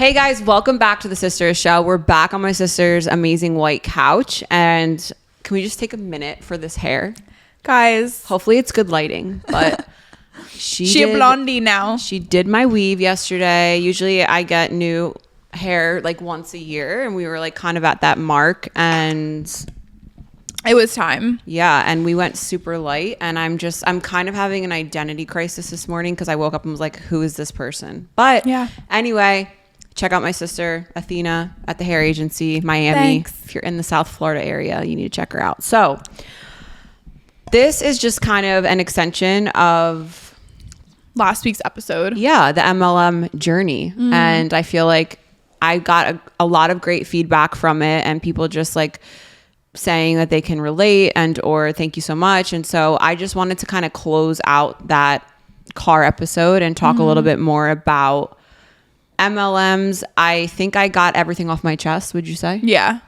Hey guys, welcome back to the Sisters Show. We're back on my sister's amazing white couch, and can we just take a minute for this hair? Guys, hopefully it's good lighting, but she a blondie now. She did my weave yesterday. Usually I get new hair like once a year, and we were like kind of at that mark, and it was time. Yeah, and we went super light, and I'm kind of having an identity crisis this morning because I woke up and was like, who is this person? But yeah, anyway, check out my sister Athena at the hair agency, Miami. Thanks. If you're in the South Florida area, you need to check her out. So this is just kind of an extension of last week's episode. Yeah, the MLM journey. And I feel like I got a lot of great feedback from it, and people just like saying that they can relate and or thank you so much. And so I just wanted to kind of close out that car episode and talk a little bit more about MLMs. I think I got everything off my chest, would you say? Yeah.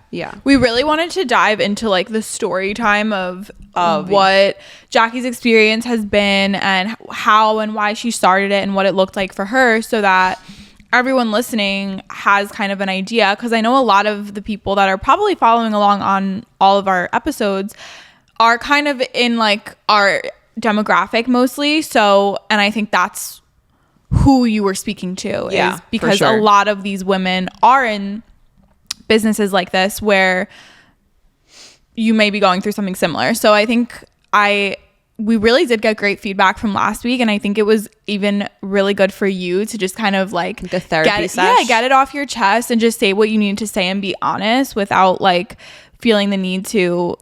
We really wanted to dive into like the story time of what Jackie's experience has been and how and why she started it and what it looked like for her, so that everyone listening has kind of an idea. Because I know a lot of the people that are probably following along on all of our episodes are kind of in like our demographic mostly. So, and I think that's who you were speaking to, is because a lot of these women are in businesses like this where you may be going through something similar. So I think we really did get great feedback from last week, and I think it was even really good for you to just kind of like the therapy session. Get it off your chest and just say what you need to say and be honest without like feeling the need to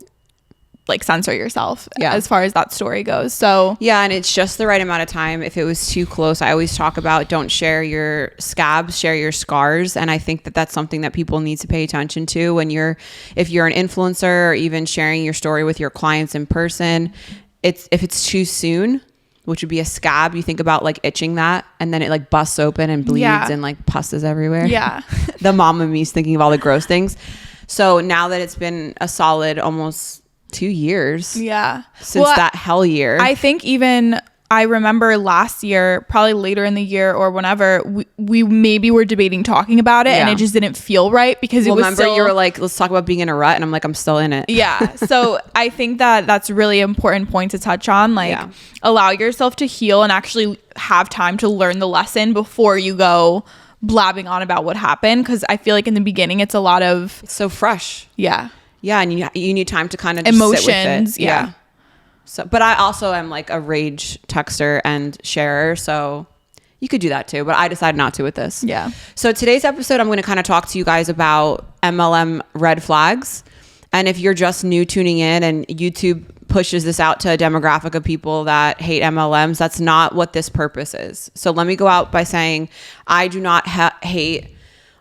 like censor yourself as far as that story goes. So yeah, and it's just the right amount of time. If it was too close, I always talk about don't share your scabs, share your scars. And I think that that's something that people need to pay attention to when if you're an influencer or even sharing your story with your clients in person. If it's too soon, which would be a scab, you think about like itching that, and then it like busts open and bleeds and like pus is everywhere. Yeah. The mom of me is thinking of all the gross things. So now that it's been a solid almost 2 years since that hell year, I think even I remember last year, probably later in the year or whenever, we maybe were debating talking about it, and it just didn't feel right because it was remember you were like, let's talk about being in a rut, and I'm like, I'm still in it. So I think that that's a really important point to touch on, like allow yourself to heal and actually have time to learn the lesson before you go blabbing on about what happened, because I feel like in the beginning it's a lot of it's so fresh. Yeah, and you need time to kind of emotions. Sit with it. Yeah. So, but I also am like a rage texter and sharer, so you could do that too. But I decided not to with this. Yeah. So today's episode, I'm going to kind of talk to you guys about MLM red flags. And if you're just new tuning in and YouTube pushes this out to a demographic of people that hate MLMs, that's not what this purpose is. So let me go out by saying I do not hate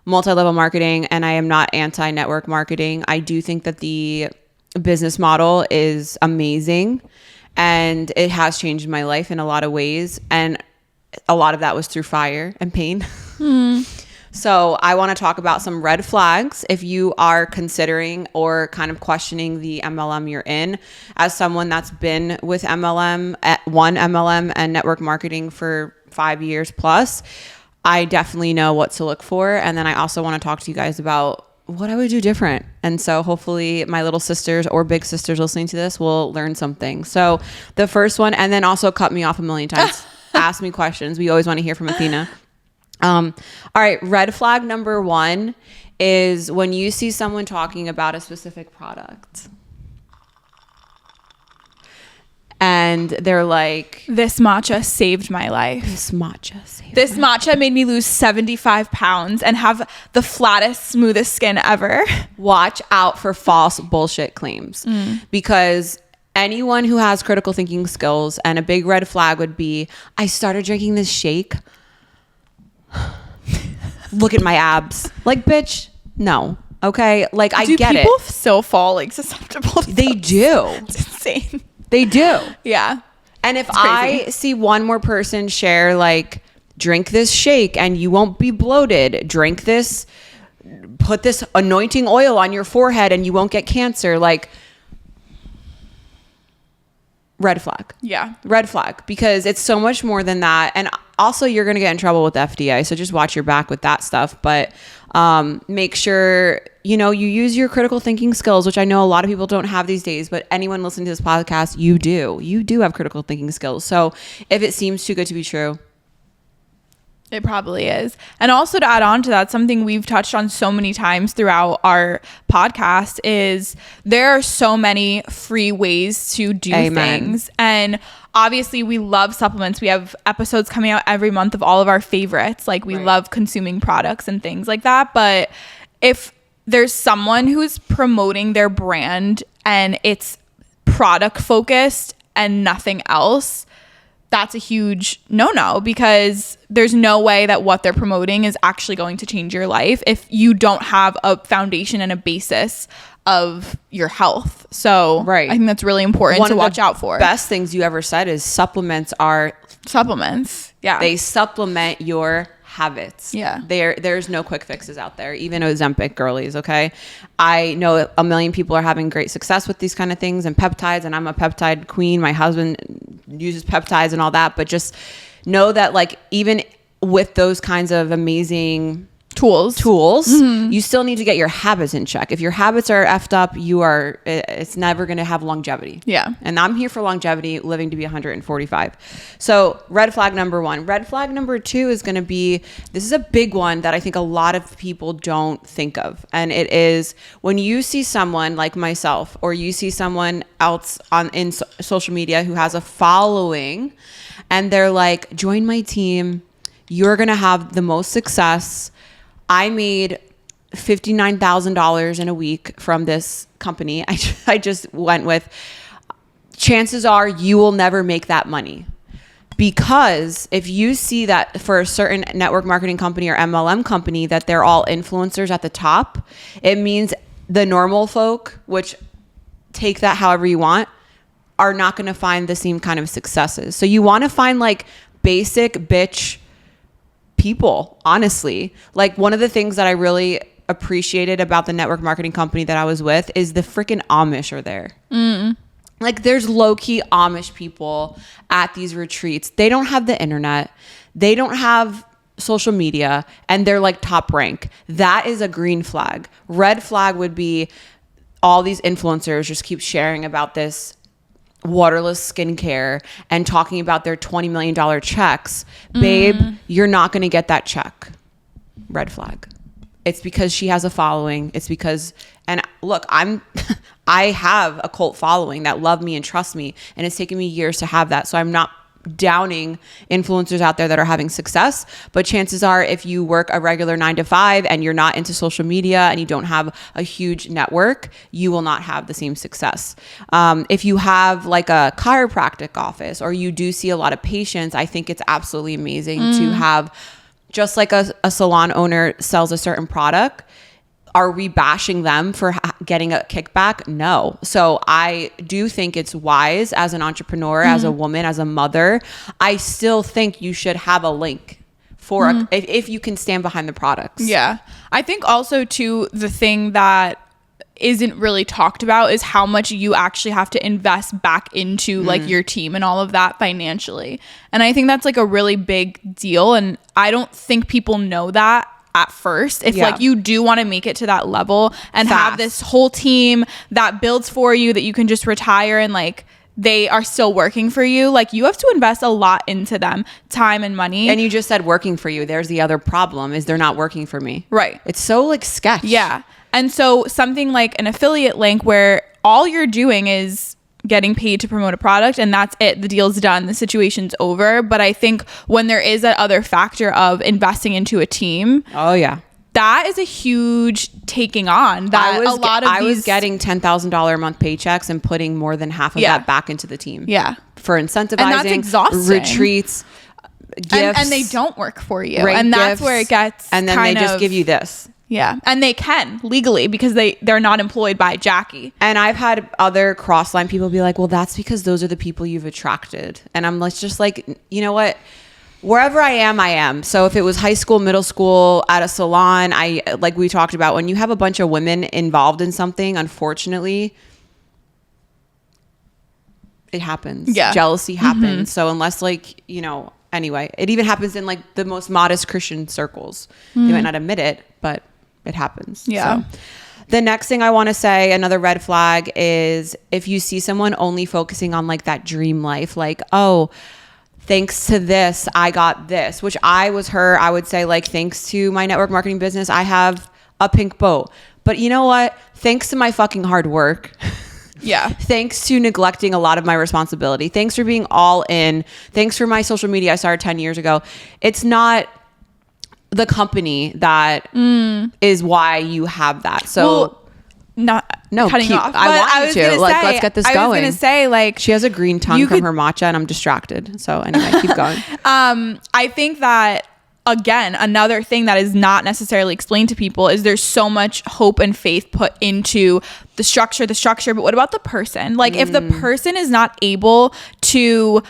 multi-level marketing, and I am not anti-network marketing. I do think that the business model is amazing, and it has changed my life in a lot of ways, and a lot of that was through fire and pain. So I want to talk about some red flags if you are considering or kind of questioning the MLM you're in. As someone that's been with MLM and network marketing for 5 years plus, I definitely know what to look for. And then I also want to talk to you guys about what I would do different. And so hopefully my little sisters or big sisters listening to this will learn something. So the first one, and then also cut me off a million times. Ask me questions. We always want to hear from Athena. All right. Red flag number 1 is when you see someone talking about a specific product, and they're like, this matcha saved my life. This matcha made me lose 75 pounds and have the flattest, smoothest skin ever. Watch out for false bullshit claims, because anyone who has critical thinking skills, and a big red flag would be, I started drinking this shake. Look at my abs. Like, bitch, no. Okay. Like, I get it. Do people still fall like susceptible to They do. It's insane. They do. Yeah. And if I see one more person share like, drink this shake and you won't be bloated, drink this, put this anointing oil on your forehead and you won't get cancer, like, red flag. Yeah. Red flag, because it's so much more than that. And also you're going to get in trouble with the FDA. So just watch your back with that stuff. But make sure, you use your critical thinking skills, which I know a lot of people don't have these days, but anyone listening to this podcast, you do have critical thinking skills. So if it seems too good to be true, it probably is. And also to add on to that, something we've touched on so many times throughout our podcast is there are so many free ways to do things. And obviously we love supplements. We have episodes coming out every month of all of our favorites. Like we love consuming products and things like that. But if there's someone who's promoting their brand and it's product focused and nothing else, that's a huge no-no, because there's no way that what they're promoting is actually going to change your life if you don't have a foundation and a basis of your health. So I think that's really important to watch out for. Best things you ever said is supplements are supplements. Yeah. They supplement your habits. Yeah. There's no quick fixes out there, even Ozempic girlies. Okay. I know a million people are having great success with these kind of things and peptides, and I'm a peptide queen. My husband uses peptides and all that, but just know that like, even with those kinds of amazing tools, you still need to get your habits in check. If your habits are effed up, it's never going to have longevity. Yeah. And I'm here for longevity, living to be 145. So red flag number 1. Red flag number 2 is going to be, this is a big one that I think a lot of people don't think of. And it is when you see someone like myself, or you see someone else in social media who has a following, and they're like, join my team, you're going to have the most success. I made $59,000 in a week from this company I just went with. Chances are you will never make that money, because if you see that for a certain network marketing company or MLM company that they're all influencers at the top, it means the normal folk, which take that however you want, are not going to find the same kind of successes. So you want to find like basic bitch people, honestly. Like one of the things that I really appreciated about the network marketing company that I was with is the freaking Amish are there. Like there's low-key Amish people at these retreats. They don't have the internet. They don't have social media, and they're like top rank. That is a green flag. Red flag would be all these influencers just keep sharing about this waterless skincare and talking about their $20 million checks. Babe, you're not going to get that check. Red flag. It's because she has a following. It's because, and look, I have a cult following that love me and trust me, and it's taken me years to have that. So I'm not downing influencers out there that are having success, but chances are if you work a regular 9 to 5 and you're not into social media and you don't have a huge network, you will not have the same success. If you have like a chiropractic office, or you do see a lot of patients, I think it's absolutely amazing to have, just like a salon owner sells a certain product. Are we bashing them for getting a kickback? No. So I do think it's wise as an entrepreneur, as a woman, as a mother. I still think you should have a link for if you can stand behind the products. Yeah. I think also too, the thing that isn't really talked about is how much you actually have to invest back into like your team and all of that financially. And I think that's like a really big deal. And I don't think people know that at first. If like you do want to make it to that level and have this whole team that builds for you, that you can just retire and like they are still working for you, like you have to invest a lot into them, time and money. And you just said working for you. There's the other problem, is they're not working for me. Right. It's so like sketch. Yeah. And so something like an affiliate link where all you're doing is getting paid to promote a product and that's it, the deal's done, the situation's over. But I think when there is that other factor of investing into a team, that is a huge taking on. That I was getting $10,000 a month paychecks and putting more than half of that back into the team. Yeah. For incentivizing, and that's exhausting. Retreats, gifts, and they don't work for you. And that's where it gets and then they just give you this. Yeah. And they can legally because they're not employed by Jackie. And I've had other crossline people be like, well, that's because those are the people you've attracted. And I'm just like, you know what? Wherever I am. So if it was high school, middle school, at a salon, like we talked about, when you have a bunch of women involved in something, unfortunately, it happens. Yeah. Jealousy happens. So unless like, you know, anyway, it even happens in like the most modest Christian circles. They might not admit it, but it happens. Yeah. So the next thing I want to say, another red flag, is if you see someone only focusing on like that dream life, like, oh, thanks to this, I got this, which I was her. I would say like, thanks to my network marketing business, I have a pink boat. But you know what? Thanks to my fucking hard work. Yeah. Thanks to neglecting a lot of my responsibility. Thanks for being all in. Thanks for my social media I started 10 years ago. It's not the company that is why you have that. So cutting keep, off. I want you to. Like, let's get this going. I was going to say, like, she has a green tongue from her matcha and I'm distracted. So anyway, keep going. I think that, again, another thing that is not necessarily explained to people is there's so much hope and faith put into the structure, but what about the person? Like, if the person is not able to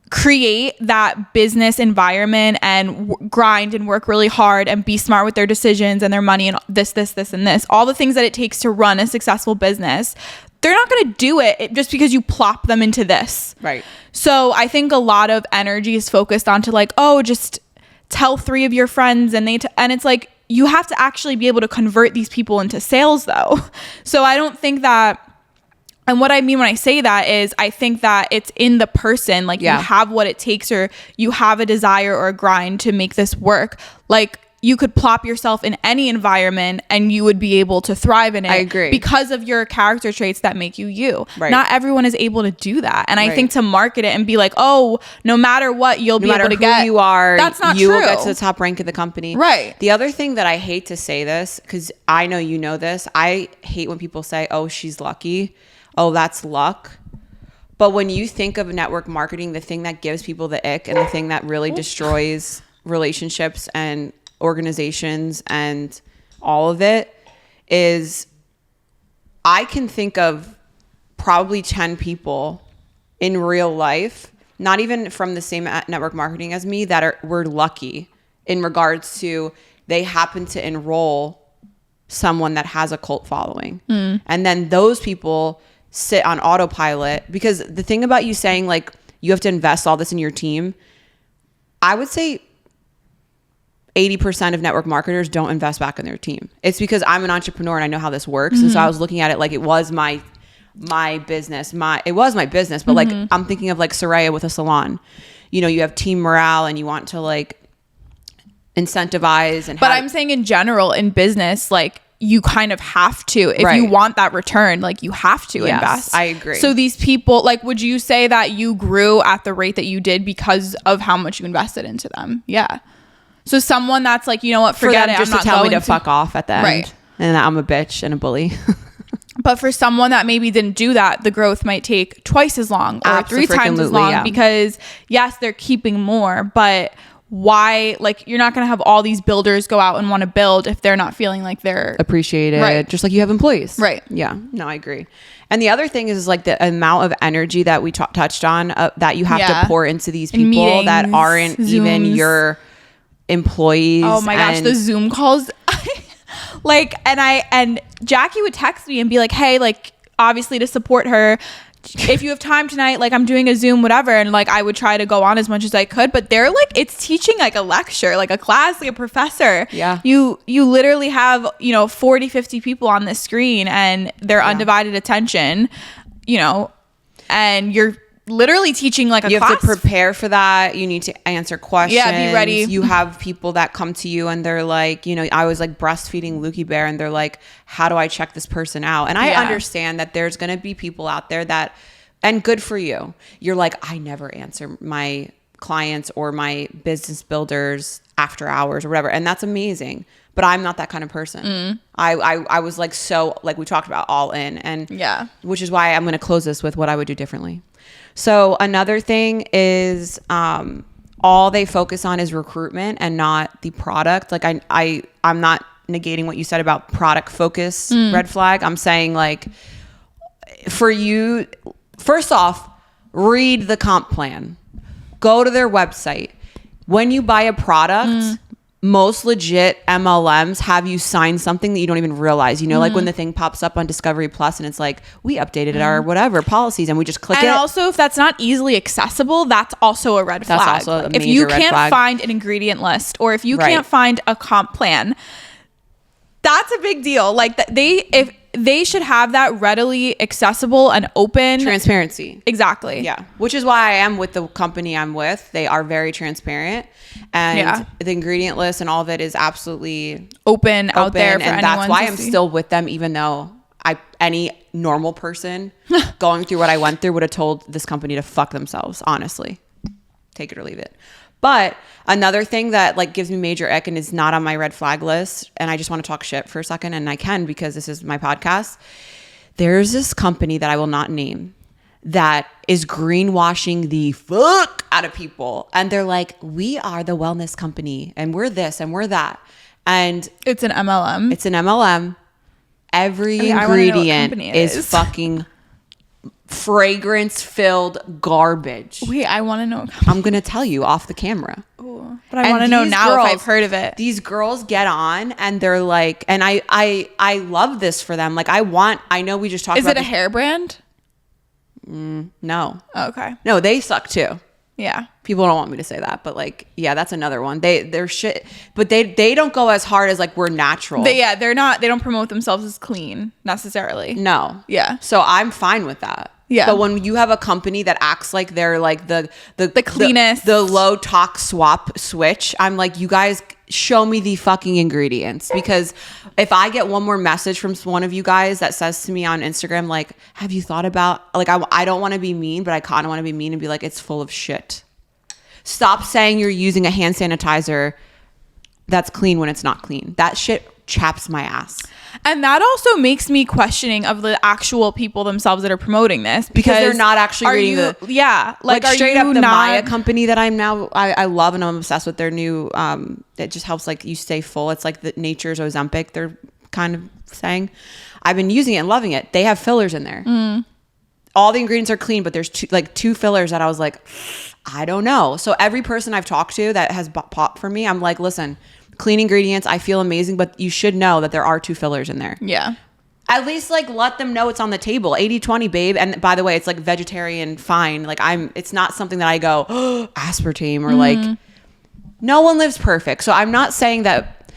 create that business environment and grind and work really hard and be smart with their decisions and their money and this, and this, all the things that it takes to run a successful business, they're not going to do it just because you plop them into this. Right. So I think a lot of energy is focused onto like, oh, just tell 3 of your friends and and it's like, you have to actually be able to convert these people into sales though. So I don't think that, and what I mean when I say that is I think that it's in the person, like you have what it takes or you have a desire or a grind to make this work. Like you could plop yourself in any environment and you would be able to thrive in it. I agree. Because of your character traits that make you you. Right. Not everyone is able to do that. And I think to market it and be like, oh, no matter what, you'll be able to get. You are, that's not you true. will get to the top rank of the company. Right. The other thing that I hate to say this, because I know you know this, I hate when people say, oh, she's lucky. Oh, that's luck. But when you think of network marketing, the thing that gives people the ick and the thing that really destroys relationships and organizations and all of it is, I can think of probably 10 people in real life, not even from the same network marketing as me, that were lucky in regards to they happen to enroll someone that has a cult following. And then those people sit on autopilot, because the thing about you saying like you have to invest all this in your team, I would say 80% of network marketers don't invest back in their team. It's because I'm an entrepreneur and I know how this works. And so I was looking at it like it was my business. It was my business, but like I'm thinking of like Soraya with a salon. You know, you have team morale and you want to like incentivize and I'm saying in general in business, like you kind of have to, if you want that return, like you have to invest. I agree. So these people, like, would you say that you grew at the rate that you did because of how much you invested into them? Yeah. So someone that's like, you know what, forget it. Just I'm to not tell me going to fuck off at the end. Right. And that I'm a bitch and a bully. But for someone that maybe didn't do that, the growth might take twice as long or 3 times as long because yes, they're keeping more, but why, like, you're not going to have all these builders go out and want to build if they're not feeling like they're appreciated. Right. Just like you have employees. Right. Yeah. No, I agree. And the other thing is like the amount of energy that we touched on that you have to pour into these people meetings, that aren't Zooms, even your employees. Oh my gosh, the Zoom calls. Like, and Jackie would text me and be like, hey, like, obviously to support her, if you have time tonight, like I'm doing a Zoom, whatever. And like, I would try to go on as much as I could, but they're like, it's teaching like a lecture, like a class, like a professor. Yeah. You literally have, 40, 50 people on the screen and their undivided attention, and you're literally teaching like a class. You have to prepare for that. You need to answer questions. Yeah, be ready. You have people that come to you and they're like, I was like breastfeeding Lukey Bear and they're like, how do I check this person out? And I understand that there's going to be people out there that, and good for you. You're like, I never answer my clients or my business builders after hours or whatever. And that's amazing. But I'm not that kind of person. I was like, so like we talked about, all in. And which is why I'm going to close this with what I would do differently. So another thing is all they focus on is recruitment and not the product. Like I'm not negating what you said about product focus, red flag. I'm saying like for you, first off, read the comp plan. Go to their website. When you buy a product, most legit MLMs have you sign something that you don't even realize, like when the thing pops up on Discovery Plus and it's like, we updated our whatever policies and we just click it. And also, if that's not easily accessible, that's also a red flag. That's also a major if you red can't flag. find an ingredient list, or if you Right. can't find a comp plan, that's a big deal. Like if they should have that readily accessible and open. Transparency. Exactly. Yeah. Which is why I am with the company I'm with. They are very transparent. And the ingredient list and all of it is absolutely open out there for and anyone that's why to I'm see. still with them, even though any normal person going through what I went through would have told this company to fuck themselves, honestly. Take it or leave it. But another thing that like gives me major ick and is not on my red flag list, and I just want to talk shit for a second, and I can because this is my podcast. There's this company that I will not name that is greenwashing the fuck out of people. And they're like, we are the wellness company and we're this and we're that. And it's an MLM. it's an MLM. Every I wanna know what ingredient company it is fucking fragrance filled garbage. Wait, I want to know. I'm going to tell you off the camera. Ooh, but I want to know now if I've heard of it. These girls get on and they're like, and I love this for them. Like I know we just talked about Is it a hair brand? No. Oh, okay. No, they suck too. Yeah. People don't want me to say that, but like, yeah, that's another one. They're shit, but they don't go as hard as like we're natural. They don't promote themselves as clean necessarily. No. Yeah. So I'm fine with that. Yeah. But when you have a company that acts like they're like the cleanest, the low tox swap switch, I'm like, you guys show me the fucking ingredients, because if I get one more message from one of you guys that says to me on Instagram, like, have you thought about, like, I don't want to be mean, but I kind of want to be mean and be like, it's full of shit. Stop saying you're using a hand sanitizer that's clean when it's not clean. That shit chaps my ass. And that also makes me questioning of the actual people themselves that are promoting this, because they're not actually reading like straight up the Maya company that I'm now I love and I'm obsessed with their new it just helps like you stay full. It's like the nature's Ozempic, they're kind of saying. I've been using it and loving it. They have fillers in there. All the ingredients are clean, but there's two fillers that I was like, I don't know. So every person I've talked to that has popped for me, I'm like, listen, clean ingredients, I feel amazing, but you should know that there are 2 fillers in there. Yeah. At least like let them know it's on the table. 80-20, babe. And by the way, it's like vegetarian fine. Like it's not something that I go, oh, aspartame or like, no one lives perfect. So I'm not saying that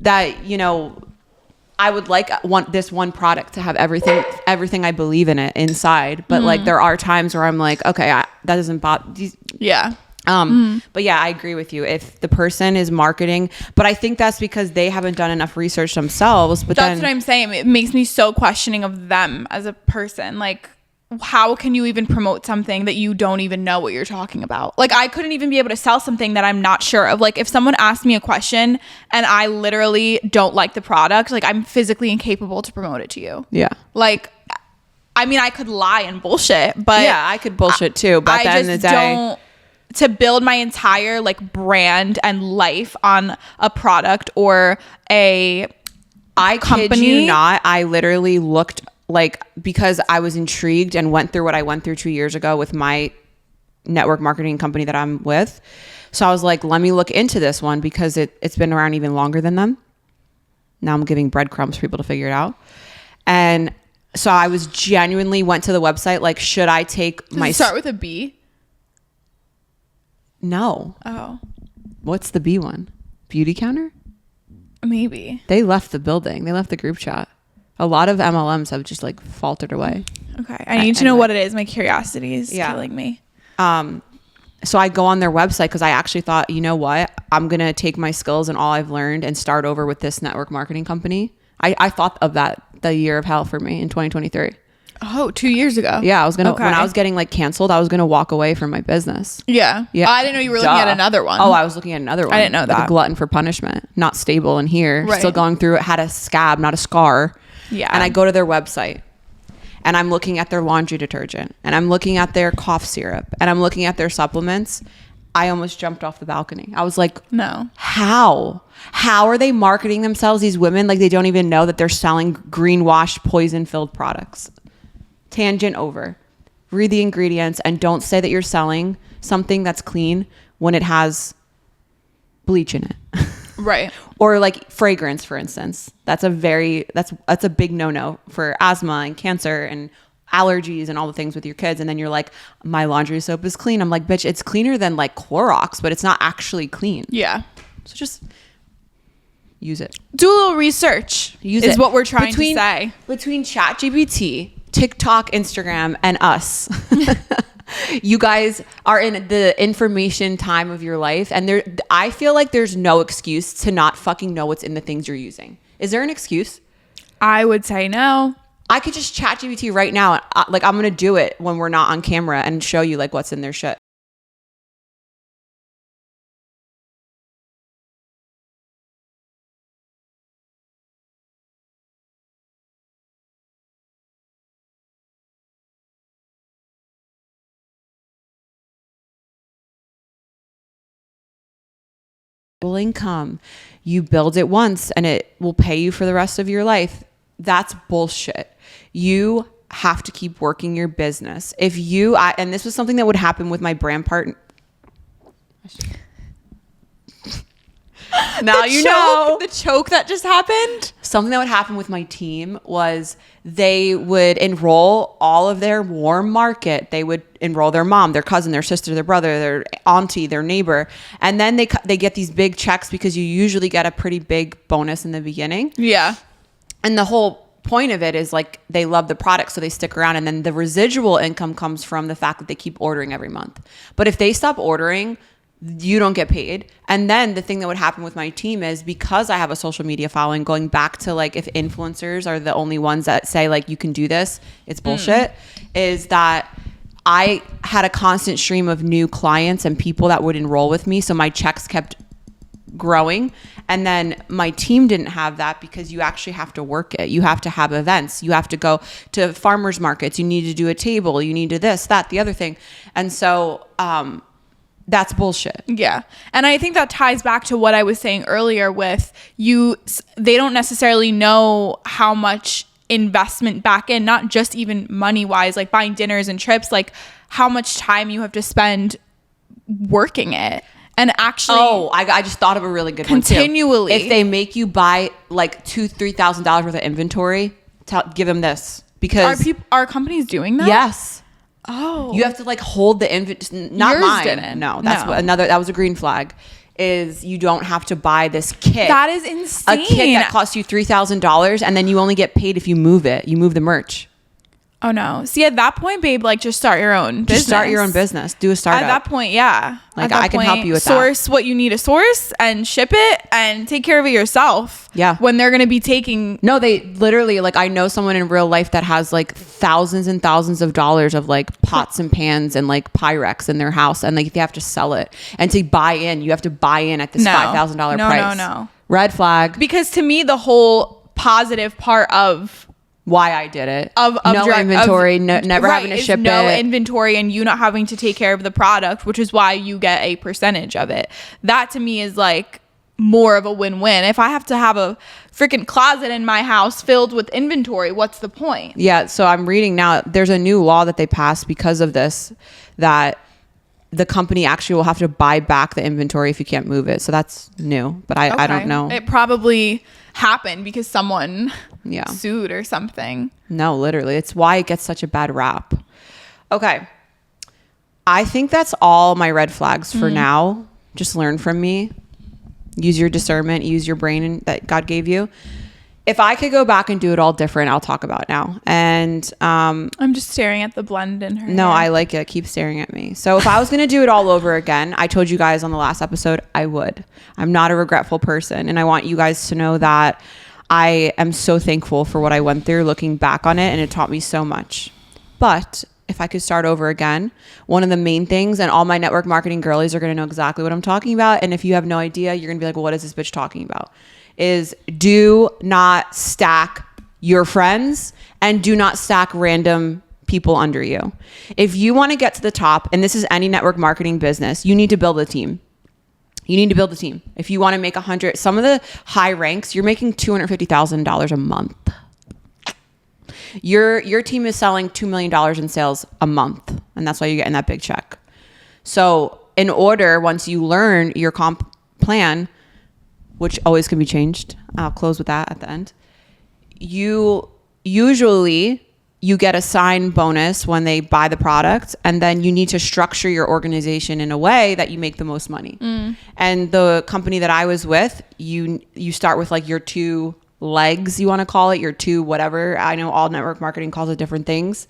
I would want this one product to have everything I believe in it inside. But like there are times where I'm like, okay, that doesn't bother. Yeah. But yeah, I agree with you. If the person is marketing, but I think that's because they haven't done enough research themselves. But that's what I'm saying. It makes me so questioning of them as a person. Like, how can you even promote something that you don't even know what you're talking about? Like, I couldn't even be able to sell something that I'm not sure of. Like, if someone asked me a question and I literally don't like the product, like, I'm physically incapable to promote it to you. Yeah. Like, I mean, I could lie and bullshit, but yeah, I could bullshit too. But at the end of the day, to build my entire like brand and life on a product or a company. Kid you not, I literally looked like, because I was intrigued and went through what I went through 2 years ago with my network marketing company that I'm with. So I was like, let me look into this one because it's been around even longer than them. Now I'm giving breadcrumbs for people to figure it out. And so I was genuinely went to the website, like, should I take Does it start with a B? No. Oh. What's the B one? Beauty Counter? Maybe. They left the building. They left the group chat. A lot of MLMs have just like faltered away. Okay. I need to know what it is. My curiosity is killing me. So I go on their website because I actually thought, you know what? I'm going to take my skills and all I've learned and start over with this network marketing company. I thought of that the year of hell for me in 2023. Oh, 2 years ago. Yeah, I was gonna when I was getting like canceled, I was gonna walk away from my business. Yeah. Yeah. I didn't know you were looking at another one. Oh, I was looking at another one. I didn't know that. Like a glutton for punishment. Not stable in here. Right. Still going through it. Had a scab, not a scar. Yeah. And I go to their website and I'm looking at their laundry detergent and I'm looking at their cough syrup and I'm looking at their supplements. I almost jumped off the balcony. I was like, no. How are they marketing themselves, these women, like they don't even know that they're selling greenwashed, poison-filled products? Tangent over. Read the ingredients and don't say that you're selling something that's clean when it has bleach in it. Right. Or like fragrance, for instance. That's a big no-no for asthma and cancer and allergies and all the things with your kids. And then you're like, my laundry soap is clean. I'm like, bitch, it's cleaner than like Clorox, but it's not actually clean. Yeah. So just use it. Do a little research. Is what we're trying to say. Between ChatGPT, TikTok, Instagram, and us. You guys are in the information time of your life, and I feel like there's no excuse to not fucking know what's in the things you're using. Is there an excuse? I would say no. I could just ChatGPT right now. Like, I'm gonna do it when we're not on camera and show you like what's in their shit. Income, you build it once and it will pay you for the rest of your life. That's bullshit. You have to keep working your business. And this was something that would happen with my brand partner. Now you know the choke that just happened. Something that would happen with my team was they would enroll all of their warm market. They would enroll their mom, their cousin, their sister, their brother, their auntie, their neighbor. And then they get these big checks because you usually get a pretty big bonus in the beginning. Yeah. And the whole point of it is like they love the product, so they stick around. And then the residual income comes from the fact that they keep ordering every month. But if they stop ordering, you don't get paid. And then the thing that would happen with my team is, because I have a social media following, going back to like, if influencers are the only ones that say like, you can do this, it's bullshit, is that I had a constant stream of new clients and people that would enroll with me. So my checks kept growing. And then my team didn't have that, because you actually have to work it. You have to have events. You have to go to farmers markets. You need to do a table. You need to this, that, the other thing. And so, that's bullshit. Yeah. And I think that ties back to what I was saying earlier with they don't necessarily know how much investment back in, not just even money wise, like buying dinners and trips, like how much time you have to spend working it. And actually, I just thought of a really good continually, one too. If they make you buy like $2,000-$3,000 worth of inventory, give them this, because are companies doing that? Yes. Oh, you have to like hold the inventory. Not yours mine. Didn't. No, that's that was a green flag. Is you don't have to buy this kit. That is insane. A kit that costs you $3,000, and then you only get paid if you move it. You move the merch. Oh no. See, at that point, babe, like just start your own business. Just start your own business. Do a startup. At that point, yeah. Like I can help you with that. Source what you need to source and ship it and take care of it yourself. Yeah. When they're going to be taking. No, they literally, like, I know someone in real life that has like thousands and thousands of dollars of like pots and pans and like Pyrex in their house, and like they have to sell it. And to buy in, you have to buy in at this $5,000 price. No. Red flag. Because to me, the whole positive part of why I did it of no inventory, never having to ship no it, inventory, and you not having to take care of the product, which is why you get a percentage of it. That to me is like more of a win-win. If I have to have a freaking closet in my house filled with inventory, what's the point? Yeah. So I'm reading now, there's a new law that they passed because of this, that the company actually will have to buy back the inventory if you can't move it. So that's new, but I don't know. It probably happened because someone sued or something. No, literally. It's why it gets such a bad rap. Okay. I think that's all my red flags for now. Just learn from me. Use your discernment. Use your brain that God gave you. If I could go back and do it all different, I'll talk about it now. And I'm just staring at the blend in her No, hair. I like it. Keep staring at me. So if I was going to do it all over again, I told you guys on the last episode, I would. I'm not a regretful person. And I want you guys to know that I am so thankful for what I went through, looking back on it, and it taught me so much. But if I could start over again, one of the main things, and all my network marketing girlies are going to know exactly what I'm talking about. And if you have no idea, you're going to be like, well, what is this bitch talking about? Is do not stack your friends and do not stack random people under you. If you want to get to the top, and this is any network marketing business, you need to build a team. You need to build a team. If you want to make 100, some of the high ranks, you're making $250,000 a month. Your team is selling $2 million in sales a month, and that's why you're getting that big check. So in order, once you learn your comp plan, which always can be changed. I'll close with that at the end. You get a sign bonus when they buy the product, and then you need to structure your organization in a way that you make the most money. And the company that I was with, you start with like your 2 legs, you want to call it, your 2 whatever. I know all network marketing calls it different things.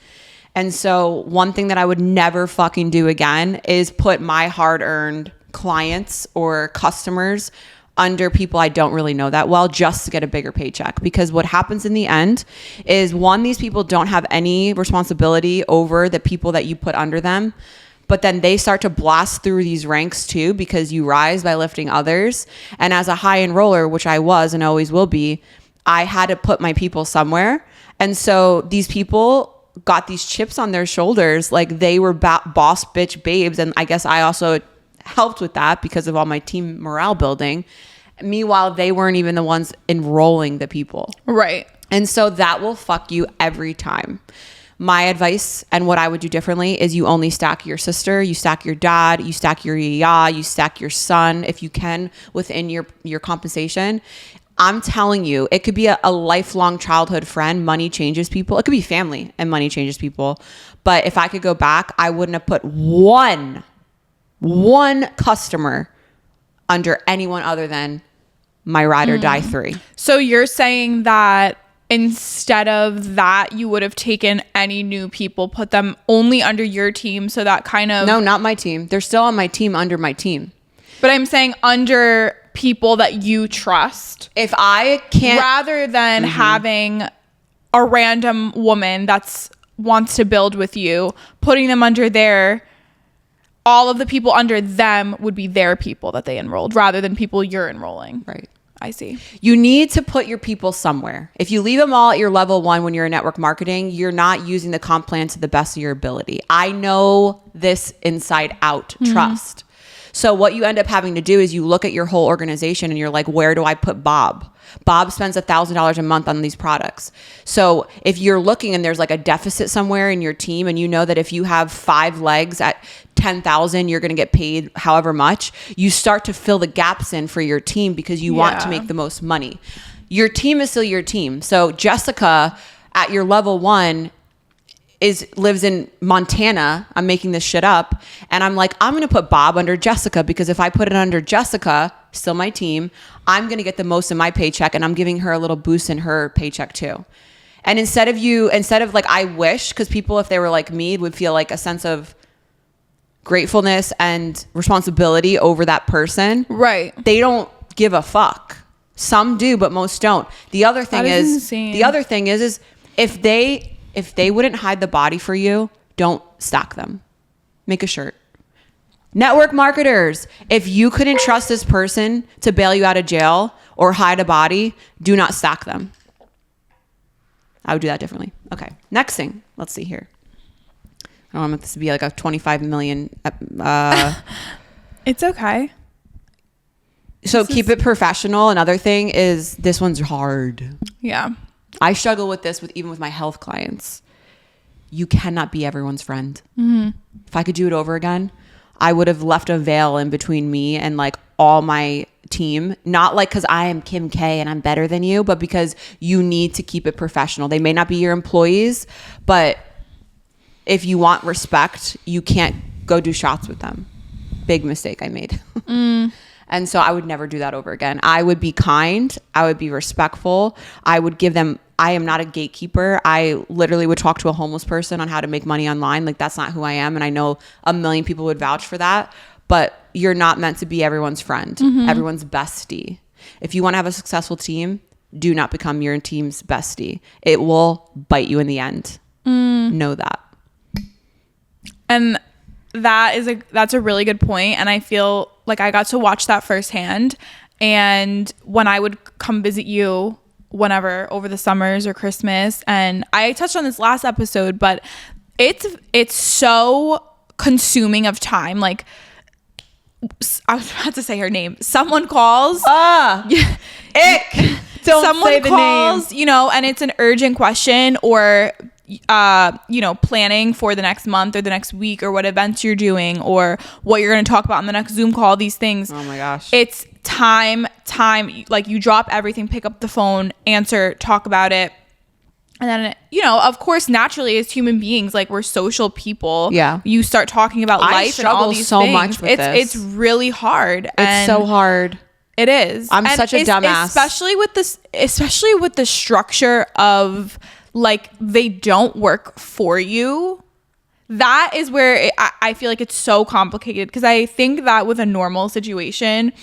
And so one thing that I would never fucking do again is put my hard-earned clients or customers under people I don't really know that well just to get a bigger paycheck. Because what happens in the end is, one, these people don't have any responsibility over the people that you put under them, but then they start to blast through these ranks too, because you rise by lifting others. And as a high enroller, which I was and always will be, I had to put my people somewhere. And so these people got these chips on their shoulders, like they were boss bitch babes. And I guess I also helped with that because of all my team morale building. Meanwhile, they weren't even the ones enrolling the people. Right. And so that will fuck you every time. My advice and what I would do differently is you only stack your sister, you stack your dad, you stack your yaya, you stack your son if you can within your compensation. I'm telling you, it could be a lifelong childhood friend. Money changes people. It could be family and money changes people. But if I could go back, I wouldn't have put one customer under anyone other than my ride or die 3. So you're saying that instead of that, you would have taken any new people, put them only under your team, so that kind of... No, not my team. They're still on my team under my team. But I'm saying under people that you trust. If I can't... Rather than having a random woman that wants to build with you, putting them under their... All of the people under them would be their people that they enrolled, rather than people you're enrolling. Right. I see. You need to put your people somewhere. If you leave them all at your level 1 when you're in network marketing, you're not using the comp plan to the best of your ability. I know this inside out. Trust. So what you end up having to do is you look at your whole organization and you're like, where do I put Bob? Bob spends $1,000 a month on these products. So if you're looking and there's like a deficit somewhere in your team, and you know that if you have 5 legs at 10,000, you're going to get paid however much, you start to fill the gaps in for your team because you want to make the most money. Your team is still your team. So Jessica at your level 1 lives in Montana. I'm making this shit up. And I'm like, I'm going to put Bob under Jessica, because if I put it under Jessica, still my team, I'm going to get the most in my paycheck, and I'm giving her a little boost in her paycheck too. And instead of like, I wish, because people, if they were like me, would feel like a sense of gratefulness and responsibility over that person. Right. They don't give a fuck. Some do, but most don't. The other thing is if they wouldn't hide the body for you, don't stock them. Make a shirt. Network marketers, if you couldn't trust this person to bail you out of jail or hide a body, do not stock them. I would do that differently. Okay. Next thing. Let's see here. I don't want this to be like a 25 million. It's okay. So keep it professional. Another thing is, this one's hard. Yeah. I struggle with this even with my health clients. You cannot be everyone's friend. If I could do it over again, I would have left a veil in between me and like all my team. Not like because I am Kim K and I'm better than you, but because you need to keep it professional. They may not be your employees, but if you want respect, you can't go do shots with them. Big mistake I made. And so I would never do that over again. I would be kind. I would be respectful. I would give them, I am not a gatekeeper. I literally would talk to a homeless person on how to make money online. Like, that's not who I am. And I know a million people would vouch for that. But you're not meant to be everyone's friend, everyone's bestie. If you want to have a successful team, do not become your team's bestie. It will bite you in the end. Know that. And that's a really good point. And I feel like I got to watch that firsthand. And when I would come visit you whenever over the summers or Christmas, and I touched on this last episode, but it's so consuming of time. Like, I was about to say her name. Someone calls. Ick. Don't Someone say the calls, name. you know, and it's an urgent question, or planning for the next month or the next week or what events you're doing or what you're going to talk about on the next Zoom call, these things. Oh my gosh. It's time. Like you drop everything, pick up the phone, answer, talk about it. And then, of course, naturally as human beings, like we're social people. Yeah. You start talking about life and all these so things. much with it's really hard. It's so hard. It is. I'm such a dumbass. Especially with the structure of like they don't work for you. That is where I feel like it's so complicated because I think that with a normal situation,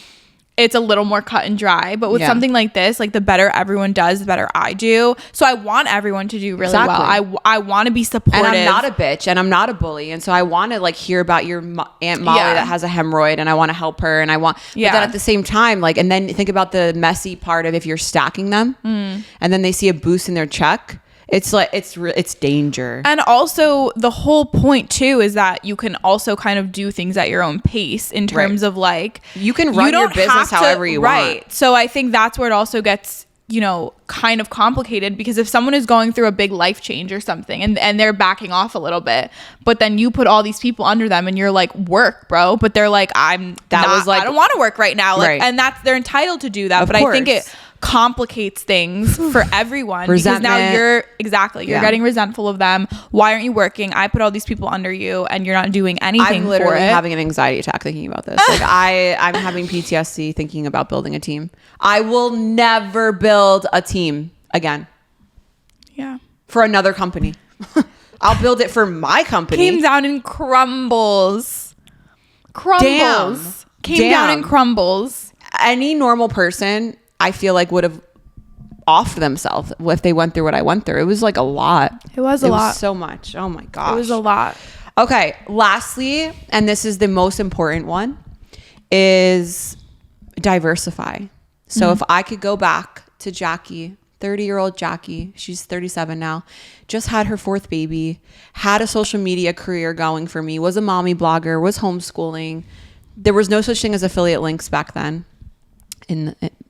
it's a little more cut and dry, but with something like this, like the better everyone does, the better I do. So I want everyone to do really well. I want to be supportive. And I'm not a bitch and I'm not a bully. And so I want to like hear about your Aunt Molly that has a hemorrhoid and I want to help her and but then at the same time, like, and then think about the messy part of if you're stacking them and then they see a boost in their check. It's like it's danger. And also the whole point too is that you can also kind of do things at your own pace in terms of like you can run your business however you want. Right. So I think that's where it also gets, kind of complicated because if someone is going through a big life change or something and they're backing off a little bit, but then you put all these people under them and you're like, work, bro. But they're like, I don't want to work right now. Like, and they're entitled to do that. But I think it complicates things for everyone because now you're getting resentful of them. Why aren't you working? I put all these people under you and you're not doing anything. I'm literally having an anxiety attack thinking about this. Like I'm having PTSD thinking about building a team. I will never build a team again. Yeah. For another company. I'll build it for my company. Came down and crumbles. Damn. Came down and crumbles. Any normal person I feel like would have offed themselves if they went through what I went through. It was like a lot. It was a lot. So much. Oh my gosh. It was a lot. Okay. Lastly, and this is the most important one, is diversify. So if I could go back to Jackie, 30-year-old Jackie, she's 37 now, just had her 4th baby, had a social media career going for me, was a mommy blogger, was homeschooling. There was no such thing as affiliate links back then.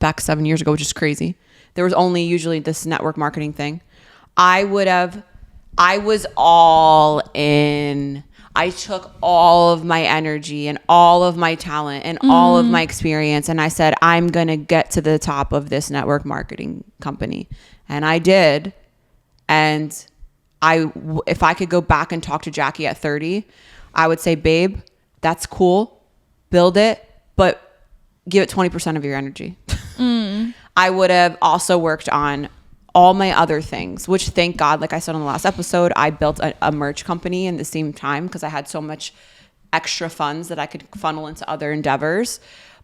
Back 7 years ago, which is crazy. There was only usually this network marketing thing. I was all in. I took all of my energy and all of my talent and all of my experience. And I said, I'm going to get to the top of this network marketing company. And I did. And if I could go back and talk to Jackie at 30, I would say, babe, that's cool. Build it. But give it 20% of your energy. I would have also worked on all my other things, which thank God, like I said on the last episode, I built a merch company in the same time because I had so much extra funds that I could funnel into other endeavors.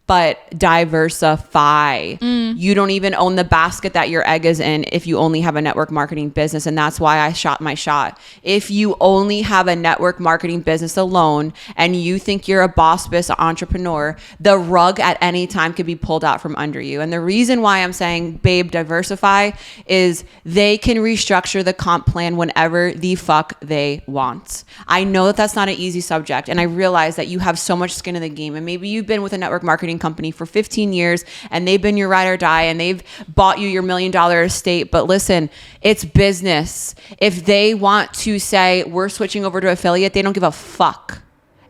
But diversify. You don't even own the basket that your egg is in if you only have a network marketing business. And that's why I shot my shot. If you only have a network marketing business alone and you think you're a boss bitch entrepreneur, the rug at any time could be pulled out from under you. And the reason why I'm saying, babe, diversify is they can restructure the comp plan whenever the fuck they want. I know that that's not an easy subject. And I realize that you have so much skin in the game. And maybe you've been with a network marketing company for 15 years and they've been your ride or die and they've bought you your $1 million estate. But listen, it's business. If they want to say we're switching over to affiliate, they don't give a fuck.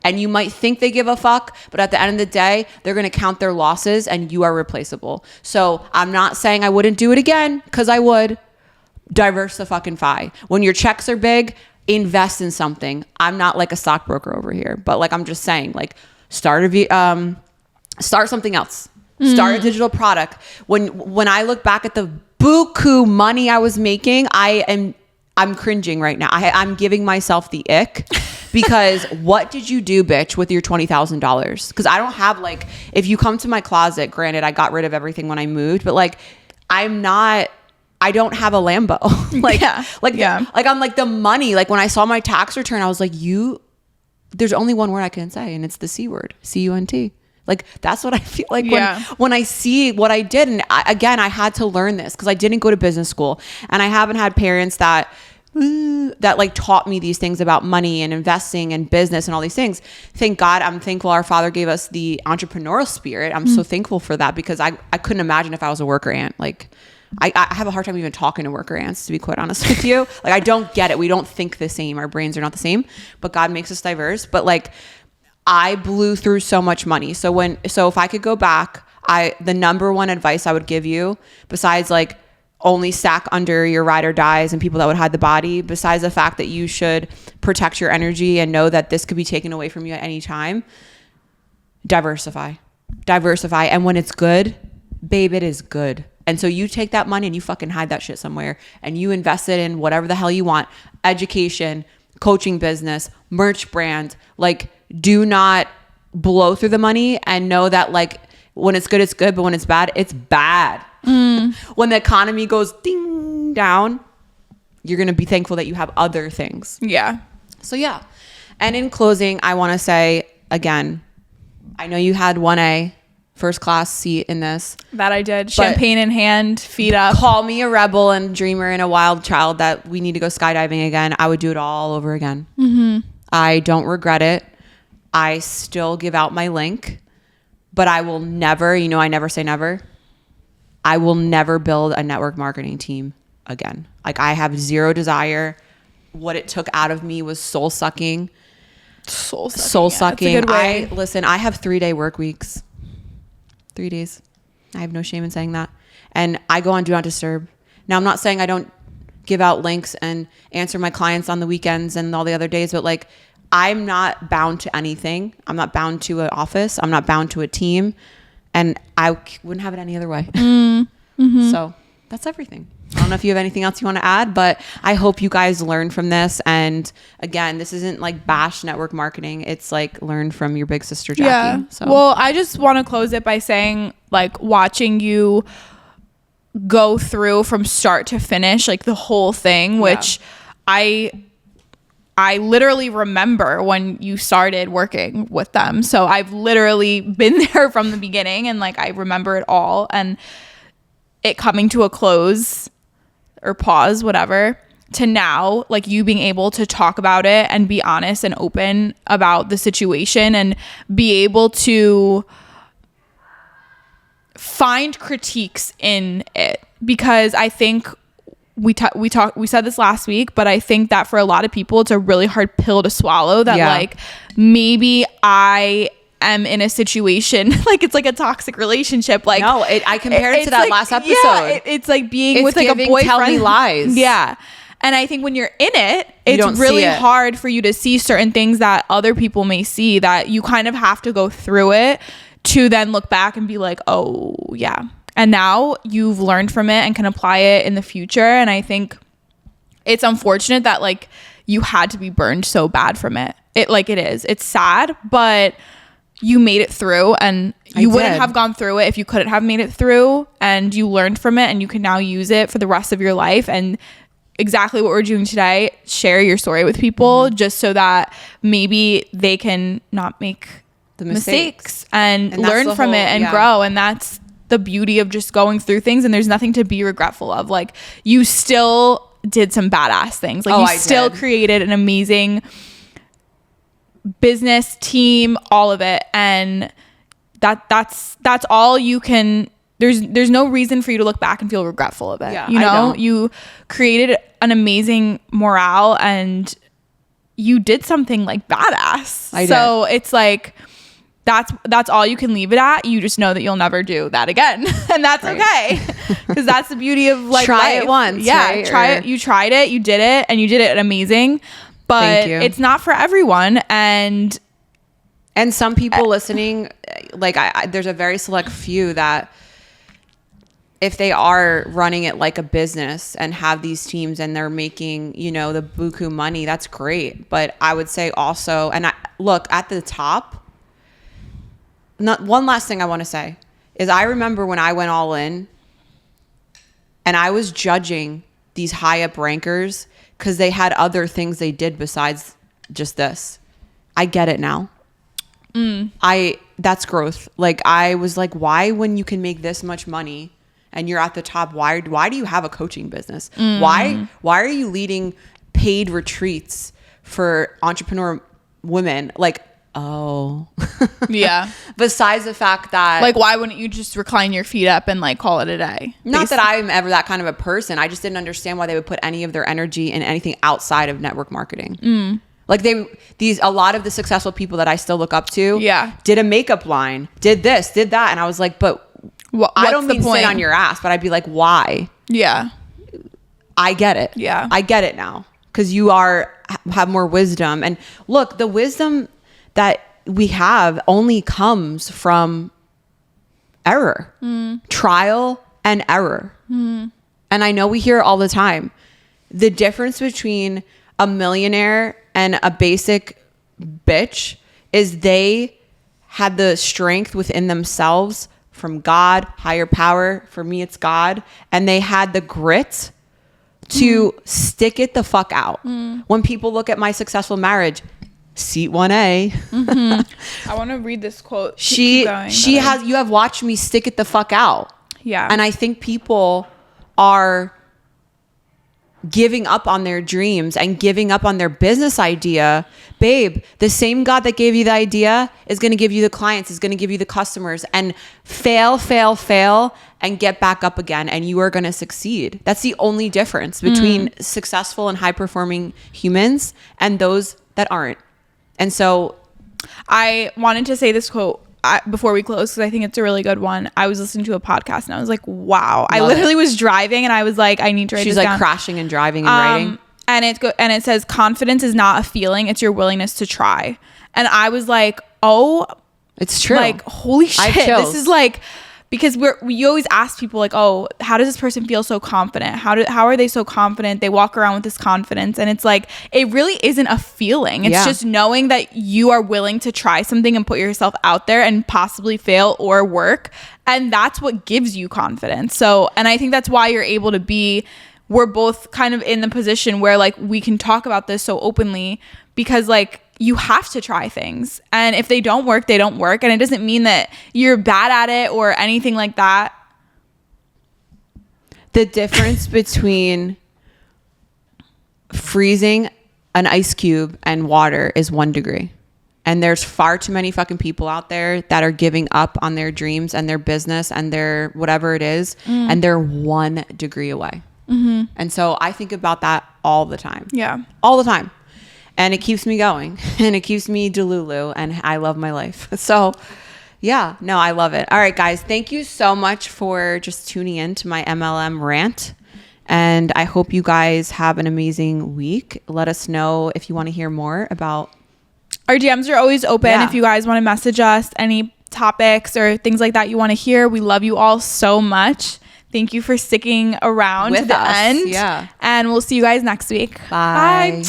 And you might think they give a fuck, but at the end of the day, they're going to count their losses and you are replaceable. So I'm not saying I wouldn't do it again because I would. Diversify. When your checks are big, invest in something. I'm not like a stockbroker over here, but like I'm just saying, like start something else. Start a digital product. When I look back at the buku money I was making, I'm cringing right now. I'm giving myself the ick because what did you do, bitch, with your $20,000? Because I don't have like, if you come to my closet, granted, I got rid of everything when I moved, but like, I don't have a Lambo. I'm like the money. Like when I saw my tax return, I was like, there's only one word I can say, and it's the C word, CUNT. Like that's what I feel like when I see what I did. And I had to learn this because I didn't go to business school and I haven't had parents that like taught me these things about money and investing and business and all these things. Thank God. I'm thankful our father gave us the entrepreneurial spirit. I'm so thankful for that because I couldn't imagine if I was a worker ant. Like I have a hard time even talking to worker ants, to be quite honest with you. Like, I don't get it. We don't think the same. Our brains are not the same, but God makes us diverse. But like, I blew through so much money. So if I could go back, the number one advice I would give you, besides like only stack under your ride or dies and people that would hide the body, besides the fact that you should protect your energy and know that this could be taken away from you at any time, diversify. And when it's good, babe, it is good. And so you take that money and you fucking hide that shit somewhere and you invest it in whatever the hell you want. Education, coaching business, merch brand. Like, do not blow through the money, and know that like when it's good, it's good. But when it's bad, it's bad. When the economy goes ding down, you're going to be thankful that you have other things. Yeah. So yeah. And in closing, I want to say again, I know you had 1A first class seat in this. That I did. Champagne in hand, feet up. Call me a rebel and dreamer and a wild child that we need to go skydiving again. I would do it all over again. I don't regret it. I still give out my link, but I will never, I never say never. I will never build a network marketing team again. Like, I have zero desire. What it took out of me was soul sucking. Soul sucking. Yeah, that's a good way. Listen, I have 3-day work weeks. 3 days. I have no shame in saying that. And I go on Do Not Disturb. Now, I'm not saying I don't give out links and answer my clients on the weekends and all the other days, but like, I'm not bound to anything. I'm not bound to an office. I'm not bound to a team. And I wouldn't have it any other way. So that's everything. I don't know if you have anything else you want to add, but I hope you guys learn from this. And again, this isn't like bash network marketing. It's like learn from your big sister, Jackie. Yeah. So. Well, I just want to close it by saying, like, watching you go through from start to finish, like the whole thing, which I literally remember when you started working with them. So I've literally been there from the beginning, and like, I remember it all, and it coming to a close or pause, whatever, to now, like, you being able to talk about it and be honest and open about the situation and be able to find critiques in it. Because I think we said this last week, but I think that for a lot of people, it's a really hard pill to swallow that like, maybe I am in a situation, like, it's like a toxic relationship. Like, no, I compared it to that like, last episode. Yeah, it's like being with like a boyfriend. Tell me lies. Yeah. And I think when you're in it, it's really hard for you to see certain things that other people may see, that you kind of have to go through it to then look back and be like, oh yeah. And now you've learned from it and can apply it in the future. And I think it's unfortunate that like you had to be burned so bad from it. It's sad, but you made it through, and you wouldn't have gone through it if you couldn't have made it through, and you learned from it, and you can now use it for the rest of your life. And exactly what we're doing today, share your story with people, just so that maybe they can not make the mistakes and learn from it and grow. And that's the beauty of just going through things, and there's nothing to be regretful of. Like, you still did some badass things. Like, you still created an amazing business team, all of it. And that's all you can. There's no reason for you to look back and feel regretful of it. Yeah, you created an amazing morale, and you did something like badass. So it's like, that's all you can leave it at. You just know that you'll never do that again. And that's okay. Because that's the beauty of like try life. It once. Yeah. Right? Try it. You tried it, you did it, and you did it amazing. But it's not for everyone. And some people listening, like there's a very select few that if they are running it like a business and have these teams and they're making, the buku money, that's great. But I would say also, and look at the top, one last thing I want to say is I remember when I went all in and I was judging these high up rankers because they had other things they did besides just this. I get it now. That's growth. Like, I was like, why, when you can make this much money and you're at the top, why do you have a coaching business? Why are you leading paid retreats for entrepreneur women? Like, oh. Yeah. Besides the fact that, like, why wouldn't you just recline your feet up and like call it a day? Not that I'm ever that kind of a person. I just didn't understand why they would put any of their energy in anything outside of network marketing. Like a lot of the successful people that I still look up to, did a makeup line, did this, did that. And I was like, but I don't mean sit on your ass, but I'd be like, why? Yeah. I get it. Yeah. I get it now. Cause you have more wisdom. And look, the wisdom that we have only comes from error, trial and error. And I know we hear it all the time. The difference between a millionaire and a basic bitch is they had the strength within themselves from God, higher power. For me, it's God. And they had the grit to stick it the fuck out. When people look at my successful marriage, seat 1A. I want to read this quote. You have watched me stick it the fuck out. Yeah. And I think people are giving up on their dreams and giving up on their business idea. Babe, the same God that gave you the idea is going to give you the clients, is going to give you the customers, and fail, and get back up again. And you are going to succeed. That's the only difference between successful and high performing humans and those that aren't. And so I wanted to say this quote before we close, because I think it's a really good one. I was listening to a podcast and I was like, wow. I literally was driving and I was like, I need to write this down. She's like crashing and driving and writing. And it says, confidence is not a feeling, it's your willingness to try. And I was like, oh, it's true. Like, holy shit. This is like, because we always ask people like, oh, how does this person feel so confident? How are they so confident? They walk around with this confidence. And it's like, it really isn't a feeling. It's just knowing that you are willing to try something and put yourself out there and possibly fail or work. And that's what gives you confidence. So, and I think that's why you're able to we're both kind of in the position where like we can talk about this so openly, because like, you have to try things, and if they don't work, they don't work. And it doesn't mean that you're bad at it or anything like that. The difference between freezing an ice cube and water is 1 degree. And there's far too many fucking people out there that are giving up on their dreams and their business and their whatever it is, and they're 1 degree away. And so I think about that all the time. Yeah. All the time. And it keeps me going, and it keeps me delulu, and I love my life. So yeah, no, I love it. All right, guys, thank you so much for just tuning in to my MLM rant. And I hope you guys have an amazing week. Let us know if you want to hear more about. Our DMs are always open. If you guys want to message us any topics or things like that you want to hear. We love you all so much. Thank you for sticking around to the end. Yeah. And we'll see you guys next week. Bye. Bye.